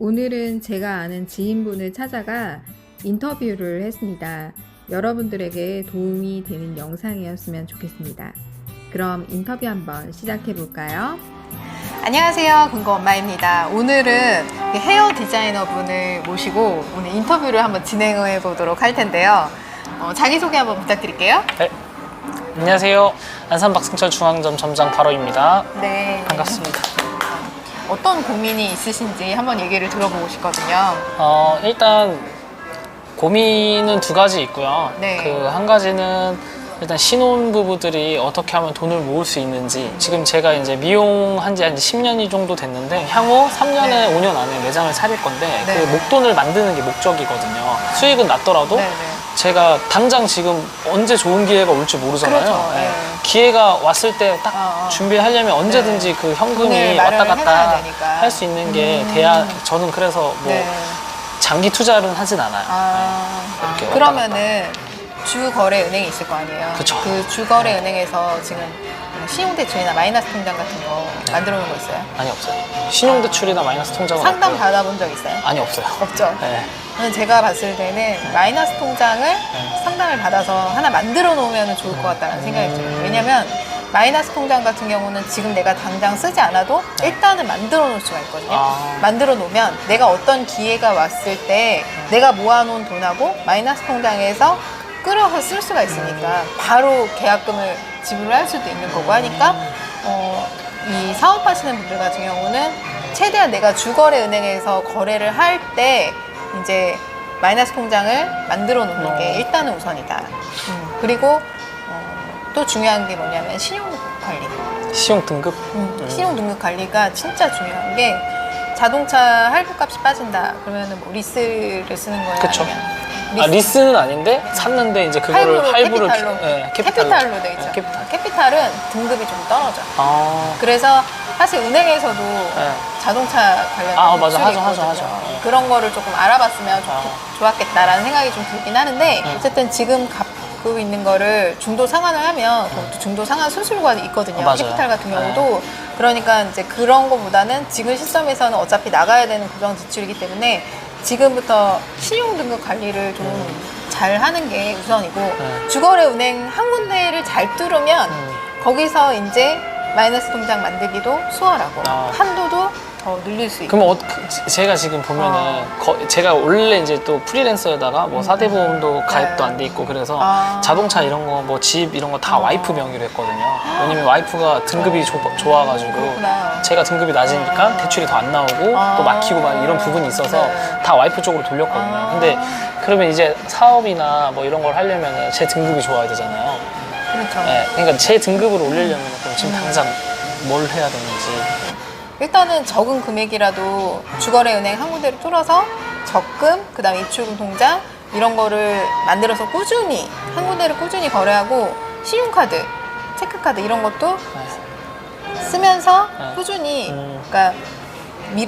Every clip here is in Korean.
오늘은 제가 아는 지인분을 찾아가 인터뷰를 했습니다. 여러분들에게 도움이 되는 영상이었으면 좋겠습니다. 그럼 인터뷰 한번 시작해 볼까요? 안녕하세요, 금고 엄마입니다. 오늘은 헤어 디자이너 분을 모시고 오늘 인터뷰를 한번 진행해 보도록 할 텐데요. 자기소개 한번 부탁드릴게요. 네. 안녕하세요. 안산박승철 중앙점 점장 바로입니다. 네. 반갑습니다. 어떤 고민이 있으신지 한번 얘기를 들어보고 싶거든요. 일단 고민은 두 가지 있고요. 네. 그 한 가지는 일단 신혼부부들이 어떻게 하면 돈을 모을 수 있는지. 지금 제가 이제 미용한 지 한 10년이 정도 됐는데 향후 3년에 네. 5년 안에 매장을 차릴 건데 네. 그 목돈을 만드는 게 목적이거든요. 수익은 낮더라도 네, 네. 제가 당장 지금 언제 좋은 기회가 올지 모르잖아요. 그렇죠. 네. 네. 기회가 왔을 때 딱 준비하려면 언제든지 네. 그 돈을 현금이 왔다 마련을 갔다 해놔야 되니까. 할 수 있는 게 돼야 저는 그래서 뭐 네. 장기 투자는 하진 않아요. 이렇게 왔다 그러면은 주거래은행이 있을 거 아니에요? 그쵸. 그 주거래은행에서 지금 신용대출이나 마이너스 통장 같은 거 네. 만들어 놓은 거 있어요? 아니 없어요. 신용대출이나 마이너스 통장은 상담 없고요. 받아본 적 있어요? 아니 없어요. 없죠? 네. 저는 제가 봤을 때는 마이너스 통장을 상담을 받아서 하나 만들어 놓으면 좋을 것 같다는 생각이 들어요. 왜냐면 마이너스 통장 같은 경우는 지금 내가 당장 쓰지 않아도 일단은 만들어 놓을 수가 있거든요. 만들어 놓으면 내가 어떤 기회가 왔을 때 내가 모아놓은 돈하고 마이너스 통장에서 끌어서 쓸 수가 있으니까 바로 계약금을 지불을 할 수도 있는 거고 하니까 이 사업하시는 분들 같은 경우는 최대한 내가 주거래은행에서 거래를 할 때 이제 마이너스 통장을 만들어 놓는 게 일단은 우선이다. 그리고 또 중요한 게 뭐냐면 신용관리. 신용 등급? 신용등급 관리가 진짜 중요한 게 자동차 할부값이 빠진다 그러면은 뭐 리스를 쓰는 거예요? 그쵸. 아니면 리스는 아닌데 샀는데 이제 그거를 할부를 캐피탈로 돼 있죠. 네, 캐피탈. 캐피탈은 등급이 좀 떨어져. 아, 그래서 사실 은행에서도 네. 자동차 관련 맞아. 대출이 하죠. 있거든요. 네. 그런 거를 조금 알아봤으면 좋았겠다라는 생각이 좀 들긴 하는데 어쨌든 지금 갖고 있는 거를 중도 상환을 하면 그것도 중도 상환 수수료가 있거든요. 맞아요. 캐피탈 같은 경우도. 그러니까 이제 그런 거보다는 지금 시점에서는 어차피 나가야 되는 고정 지출이기 때문에 지금부터 신용등급 관리를 좀 잘 하는 게 우선이고 주거래은행 한 군데를 잘 뚫으면 거기서 이제 마이너스 통장 만들기도 수월하고 한도도 더 늘릴 수 있고. 그럼 제가 지금 보면은 제가 원래 이제 또 프리랜서에다가 뭐 사대보험도 가입도 안 돼 있고 그래서 자동차 이런 거 뭐 집 이런 거 다 와이프 명의로 했거든요. 왜냐면 와이프가 등급이 좋아가지고 그렇구나. 제가 등급이 낮으니까 대출이 더 안 나오고 또 막히고 막 이런 부분이 있어서 다 와이프 쪽으로 돌렸거든요. 근데 그러면 이제 사업이나 뭐 이런 걸 하려면 제 등급이 좋아야 되잖아요. 그렇죠. 네, 그러니까 제 등급을 올리려면 그럼 지금 당장 뭘 해야 되는지. 일단은 적은 금액이라도 주거래은행 한 군데를 뚫어서 적금, 그 다음에 입출금 통장 이런 거를 만들어서 꾸준히 한 군데를 꾸준히 거래하고 신용카드, 체크카드 이런 것도 쓰면서 꾸준히 그러니까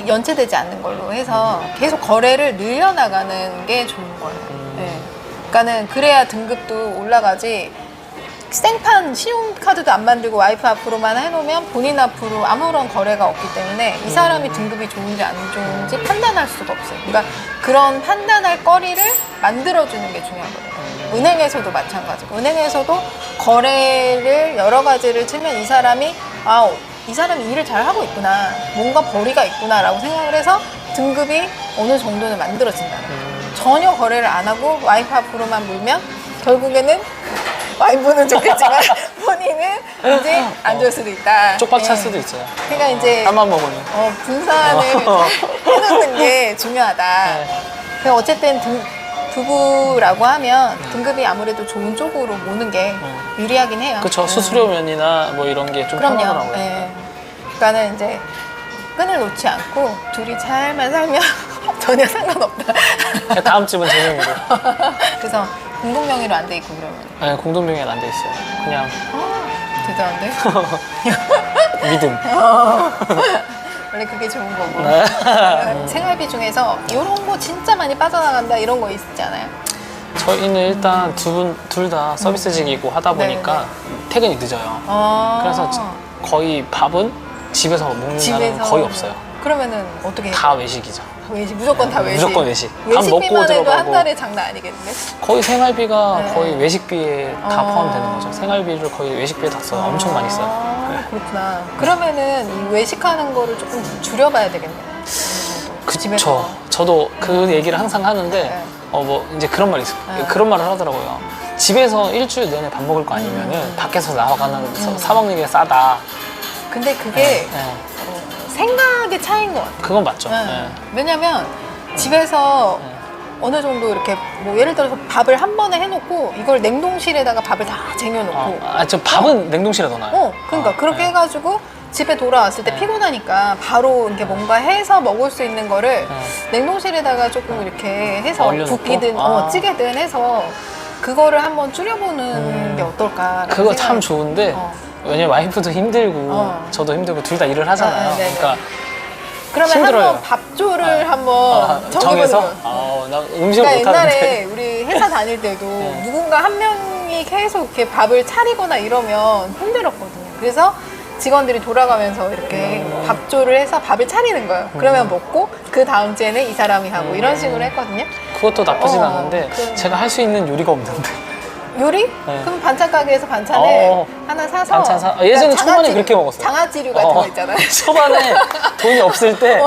연체되지 않는 걸로 해서 계속 거래를 늘려나가는 게 좋은 거예요. 네. 그러니까는 그래야 등급도 올라가지. 생판 신용카드도 안 만들고 와이프 앞으로만 해놓으면 본인 앞으로 아무런 거래가 없기 때문에 이 사람이 등급이 좋은지 안 좋은지 판단할 수가 없어요. 그러니까 그런 판단할 거리를 만들어주는 게 중요하거든요. 은행에서도 마찬가지고 은행에서도 거래를 여러 가지를 치면 이 사람이 일을 잘 하고 있구나, 뭔가 벌이가 있구나 라고 생각을 해서 등급이 어느 정도는 만들어진다는 거예요. 전혀 거래를 안 하고 와이프 앞으로만 물면 결국에는 와이프는 좋겠지만 본인은 이제 안 좋을 수도 있다. 쪽박 찰 수도 있어요. 그러니까 이제 땀만 먹으면. 분산을 해놓는 게 중요하다. 그래서 어쨌든 부부라고 하면 등급이 아무래도 좋은 쪽으로 모는 게 유리하긴 해요. 그렇죠. 수수료면이나 뭐 이런 게 좀 그럼요. 편하더라고요. 네. 그러니까는 이제 끈을 놓지 않고 둘이 잘만 살면 전혀 상관없다. 다음 집은 제 명의로. 그래서 공동명의로 안 돼 있고 그러면. 네, 공동명의는 안 돼 있어요. 그냥 대단한데? 믿음. 원래 그게 좋은 거고. 네. 생활비 중에서 이런 거 진짜 많이 빠져나간다 이런 거 있잖아요. 저희는 일단 둘 다 서비스직이고 하다 보니까 퇴근이 늦어요. 그래서 거의 밥은 집에서 먹는 날은 거의 없어요. 그러면은 어떻게 해요? 다 외식이죠. 외식 무조건 다 외식. 무조건 외식. 밥 먹고 외식비만 해도 한 들어가고. 달에 장난 아니겠는데? 거의 생활비가 네. 거의 외식비에 다 어. 포함되는 거죠. 생활비를 거의 외식비에 다 써요. 엄청 많이 써요. 아, 그렇구나. 그러면은 이 외식하는 거를 조금 줄여봐야 되겠네요. 어느 정도. 집에서. 그쵸. 저도 그 얘기를 항상 하는데, 네. 뭐, 이제 그런 말이 있어요. 네. 그런 말을 하더라고요. 집에서 일주일 내내 밥 먹을 거 아니면은 밖에서 나와가면서 사 먹는 게 싸다. 근데 그게 네. 생각의 차이인 것 같아요. 그건 맞죠. 네. 네. 왜냐면 집에서 네. 어느 정도 이렇게 뭐 예를 들어서 밥을 한 번에 해놓고 이걸 냉동실에다가 밥을 다 쟁여놓고 저 밥은 냉동실에 넣어놔요. 그러니까 그렇게 네. 해가지고 집에 돌아왔을 때 네. 피곤하니까 바로 이렇게 뭔가 해서 먹을 수 있는 거를 네. 냉동실에다가 조금 이렇게 해서 얼려놓고? 붓기든 찌개든 해서 그거를 한번 줄여보는 게 어떨까. 그거 참 좋은데, 왜냐면 와이프도 힘들고, 저도 힘들고, 둘 다 일을 하잖아요. 네네. 그러니까, 그러면 힘들어요. 한번 밥조를 한번 정해보는 정해서? 거예요. 나 음식을 그러니까 못하는데. 옛날에 우리 회사 다닐 때도 네. 누군가 한 명이 계속 이렇게 밥을 차리거나 이러면 힘들었거든요. 그래서 직원들이 돌아가면서 이렇게 밥조를 해서 밥을 차리는 거예요. 그러면 먹고 그 다음 주에는 이 사람이 하고 이런 식으로 했거든요. 그것도 나쁘진 않은데, 그래. 제가 할 수 있는 요리가 없는데. 요리? 네. 그럼 반찬 가게에서 반찬을 하나 사서 반찬 예전에 초반에 그렇게 먹었어요. 장아찌류 같은 거 있잖아요. 초반에 돈이 없을 때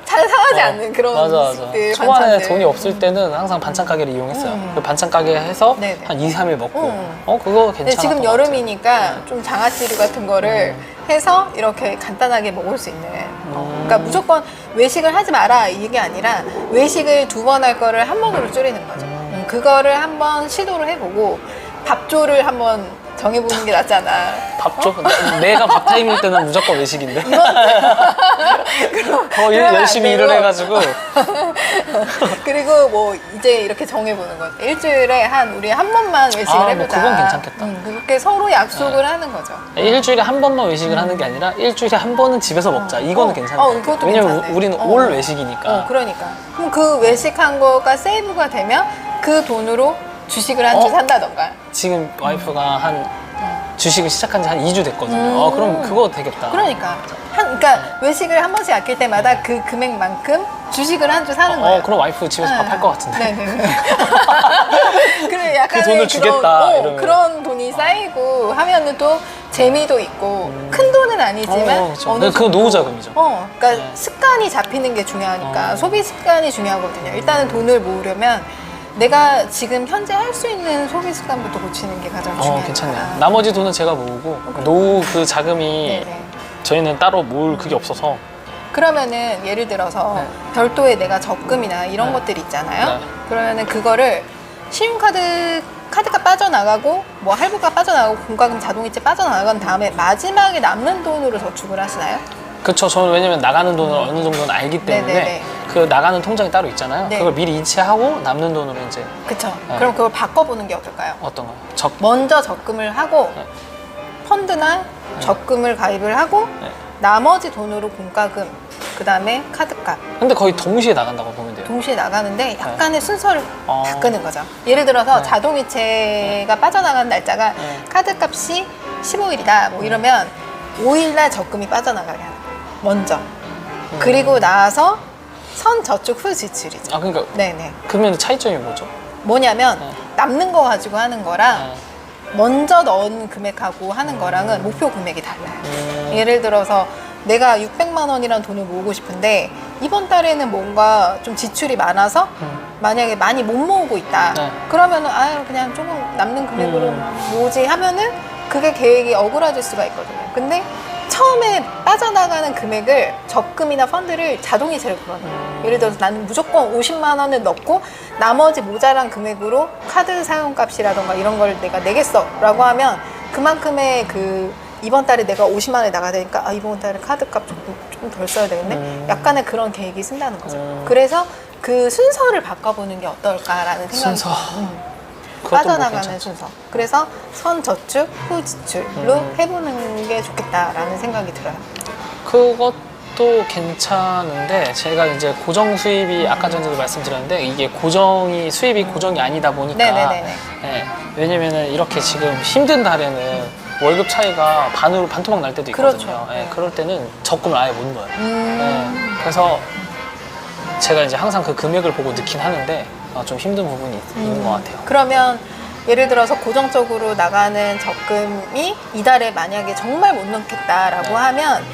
잘 상하지 않는 그런 맞아. 음식들, 초반에 반찬들. 돈이 없을 때는 항상 반찬 가게를 이용했어요. 그 반찬 가게 해서 네네. 한 2, 3일 먹고 그거 근데 괜찮았던 지금 것 여름이니까 좀 장아찌류 같은 거를 해서 이렇게 간단하게 먹을 수 있는. 그러니까 무조건 외식을 하지 마라 이게 아니라 외식을 2번 할 거를 한 번으로 줄이는 거죠. 그거를 한번 시도를 해보고 밥조를 한번 정해보는 게 낫잖아. 밥줘? 내가 밥 타임일 때는 무조건 외식인데. 더 그러면 열심히 안 일을 되고. 해가지고 그리고 뭐 이제 이렇게 정해보는 거죠. 일주일에 우리 한 번만 외식을 뭐 해보자. 그건 괜찮겠다. 그렇게 서로 약속을 하는 거죠. 일주일에 한 번만 외식을 하는 게 아니라 일주일에 한 번은 집에서 먹자. 이거는 괜찮아요. 그것도 왜냐면 괜찮네. 우리는 올 외식이니까. 그러니까. 그럼 그 외식한 거가 세이브가 되면 그 돈으로 주식을 한 주 산다던가. 지금 와이프가 한 주식을 시작한 지 한 2주 됐거든요. 그럼 그거 되겠다. 그러니까 외식을 한 번씩 아낄 때마다 그 금액만큼 주식을 한 주 사는 거예요. 그럼 와이프 집에서 밥 할 것 같은데. 네네. 그래 약간 그 돈을 주겠다, 이러면. 그런 돈이 쌓이고 하면은 또 재미도 있고 큰 돈은 아니지만 그렇죠. 어느 그건 노후 자금이죠. 그러니까 네. 습관이 잡히는 게 중요하니까 소비 습관이 중요하거든요. 일단은 돈을 모으려면 내가 지금 현재 할 수 있는 소비 습관부터 고치는 게 가장 중요해요. 괜찮네요. 나머지 돈은 제가 모으고 노후 그 자금이 네네. 저희는 따로 모을 그게 없어서 그러면은 예를 들어서 네. 별도의 내가 적금이나 이런 네. 것들이 있잖아요. 네. 그러면은 그거를 카드가 빠져나가고 뭐 할부가 빠져나가고 공과금 자동이체 빠져나간 다음에 마지막에 남는 돈으로 저축을 하시나요? 그렇죠. 저는 왜냐면 나가는 돈을 어느 정도는 알기 때문에 네네네. 그 나가는 통장이 따로 있잖아요. 네. 그걸 미리 이체하고 남는 돈으로 이제 그쵸. 네. 그럼 그걸 바꿔보는 게 어떨까요? 어떤 거요? 먼저 적금을 하고 네. 펀드나 적금을 가입을 하고 네. 나머지 돈으로 공과금 그 다음에 카드값 근데 거의 동시에 나간다고 보면 돼요. 동시에 나가는데 약간의 순서를 어. 바꾸는 거죠. 예를 들어서 네. 자동이체가 빠져나가는 날짜가 네. 카드값이 15일이다 뭐 이러면 5일날 적금이 빠져나가게 하는 거예요. 먼저. 그리고 나서 선저축 후 지출이죠. 그러니까 네네. 그러면 차이점이 뭐죠? 뭐냐면 네. 남는 거 가지고 하는 거랑 네. 먼저 넣은 금액하고 하는 거랑은 목표 금액이 달라요. 음. 예를 들어서 내가 600만 원이라는 돈을 모으고 싶은데 이번 달에는 뭔가 좀 지출이 많아서 만약에 많이 못 모으고 있다. 네. 그러면은 그냥 조금 남는 금액으로 모으지 하면은 그게 계획이 어그러질 수가 있거든요. 근데 처음에 빠져나가는 금액을 적금이나 펀드를 자동이체를 걸어놔요. 예를 들어서 나는 무조건 50만 원을 넣고 나머지 모자란 금액으로 카드 사용값이라던가 이런 걸 내가 내겠어 라고 하면 그만큼의 이번 달에 내가 50만 원에 나가야 되니까 이번 달에 카드값 조금 덜 써야 되겠네? 약간의 그런 계획이 쓴다는 거죠. 그래서 그 순서를 바꿔보는 게 어떨까라는 생각이 순서. 그것도 빠져나가는 뭐 괜찮죠. 순서. 그래서 선저축, 후지출로 해보는 게 좋겠다라는 생각이 들어요. 그것도 괜찮은데 제가 이제 고정 수입이 아까 전에도 말씀드렸는데 이게 수입이 고정이 아니다 보니까 네네네네. 네, 왜냐면은 이렇게 지금 힘든 달에는 월급 차이가 반토막 날 때도 있거든요. 그렇죠. 네, 네. 그럴 때는 적금을 아예 못 넣어요. 네, 그래서 제가 이제 항상 그 금액을 보고 넣긴 하는데 좀 힘든 부분이 있는 것 같아요. 그러면 예를 들어서 고정적으로 나가는 적금이 이달에 만약에 정말 못 넣겠다라고 네. 하면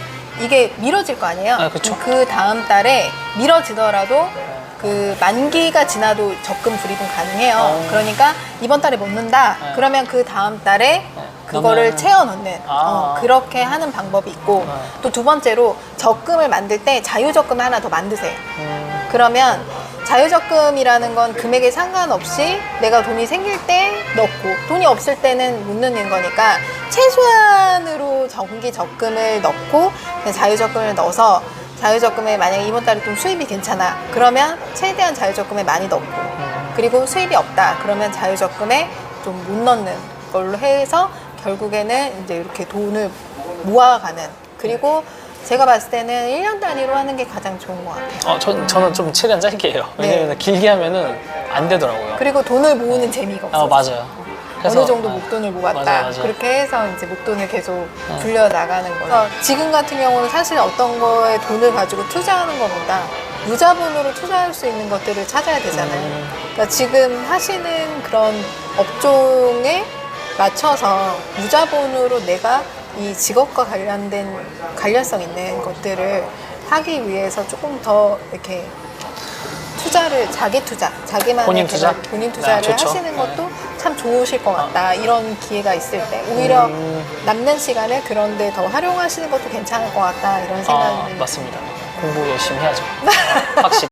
이게 미뤄질 거 아니에요? 아, 그쵸. 그 다음 달에 미뤄지더라도 그 만기가 지나도 적금 불입은 가능해요. 그러니까 이번 달에 못 넣는다. 네. 그러면 그 다음 달에 그거를 넣으면- 채워 넣는 아. 그렇게 하는 방법이 있고 네. 또 두 번째로 적금을 만들 때 자유적금을 하나 더 만드세요. 그러면 자유적금이라는 건 금액에 상관없이 내가 돈이 생길 때 넣고 돈이 없을 때는 못 넣는 거니까 최소한으로 정기 적금을 넣고 자유적금을 넣어서 자유적금에 만약에 이번 달에 좀 수입이 괜찮아 그러면 최대한 자유적금에 많이 넣고 그리고 수입이 없다 그러면 자유적금에 좀 못 넣는 걸로 해서 결국에는 이제 이렇게 돈을 모아가는 그리고 제가 봤을 때는 1년 단위로 하는 게 가장 좋은 것 같아요. 저는 좀 최대한 짧게 해요. 왜냐면 네. 길게 하면은 안 되더라고요. 그리고 돈을 모으는 재미가 없어요. 맞아요. 어느 정도 목돈을 모았다. 맞아요. 그렇게 해서 이제 목돈을 계속 불려나가는 거예요. 지금 같은 경우는 사실 어떤 거에 돈을 가지고 투자하는 것보다 무자본으로 투자할 수 있는 것들을 찾아야 되잖아요. 그러니까 지금 하시는 그런 업종에 맞춰서 무자본으로 내가 이 직업과 관련된 관련성 있는 것들을 하기 위해서 조금 더 이렇게 투자를 자기 투자, 자기만의 본인 투자? 본인 투자를 좋죠. 하시는 것도 참 좋으실 것 같다. 이런 기회가 있을 때 오히려 남는 시간을 그런데 더 활용하시는 것도 괜찮을 것 같다. 이런 생각이 맞습니다. 공부 열심히 해야죠. 확실히.